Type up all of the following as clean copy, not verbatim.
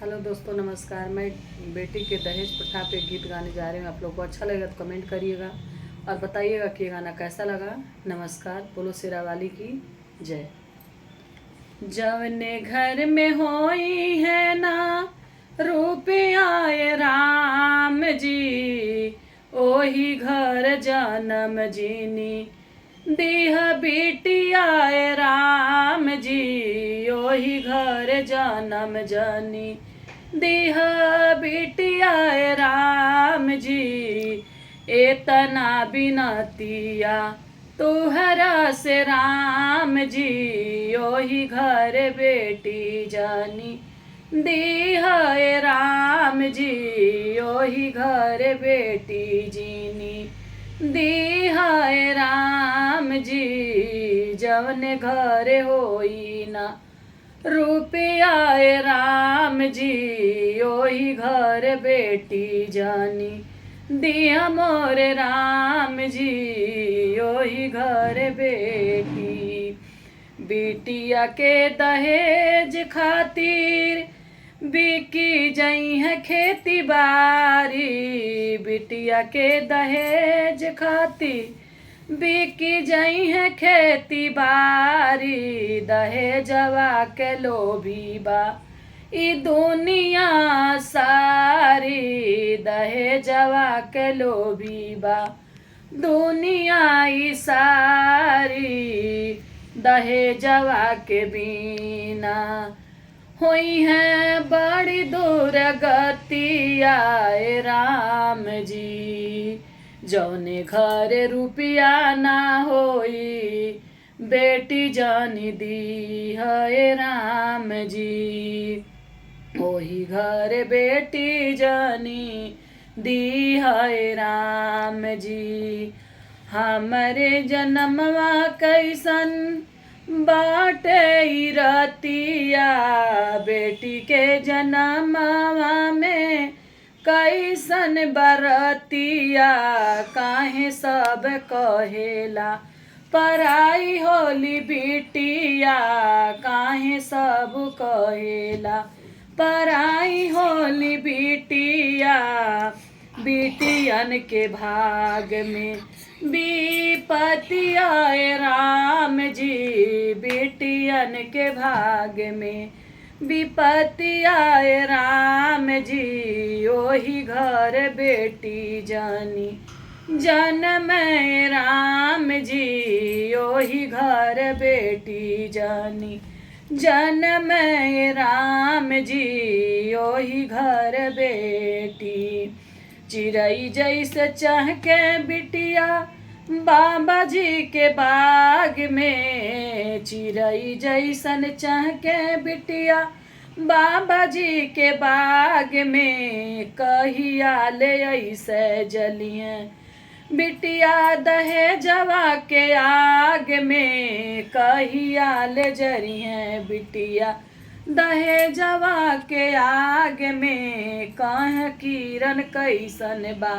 Hello दोस्तों, नमस्कार। मैं बेटी के दहेज प्रथा पे गीत गाने जा रही हूँ। आप लोग को अच्छा लगेगा तो कमेंट करिएगा और बताइएगा कि ये गाना कैसा लगा। नमस्कार। बोलो शेरा वाली की जय। जवने घर में होई है ना रुपया राम जी, ओही घर जन्म जीनी दीह बिटिया राम जी, ओही घर जन्म जनी दीह बिटिया राम जी। एतना बिनतिया तुहरा से राम जी, ओही घर बेटी जानी दीह राम जी, ओही घर बेटी जीनी दीह राम जी। जवने घर होई ना रुपया राम जी, ओही घर बेटी जानी दिया मोर राम जी, ओही घर बेटी। बिटिया के दहेज खातिर बिकी जई है खेती बारी, बिटिया के दहेज खातिर बिकी जई है खेती बारी। दहेजवा के लोभी बा ई दुनिया सारी, दहेजवा के लोभी बा दुनिया ई सारी। दहेजवा के बिना होई है बड़ी दुर्गतिया राम जी। जौने घर रुपया ना होई बेटी जानी दी है राम जी, ओही घर बेटी जानी दी है राम जी। हमरे जन्मवा कैसन बाटे रतिया, बेटी के जन्मवा में कैसन बरतिया। काहे सब कहेला पराई होली बिटिया, काहे सब कहेला पराई होली बिटिया। बिटियन के भाग में विपतिया राम जी, बिटियन के भाग में विपतिया राम जी, ओही घर बेटी जानी जन्म राम जी, ओही घर बेटी जानी जन्म राम जी, ओही घर बेटी। चिड़ई जैसे चहके बिटिया बाबा जी के बाग में, चिड़ई जैसन चहके बिटिया बाबा जी के बाग में। कहिया ले ऐसे जलिए बिटिया दहेजवा के आग में, कहिया ले जरिए बिटिया दहेजवा के आग में। कह किरण कैसन बा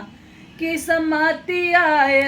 किस्मतिया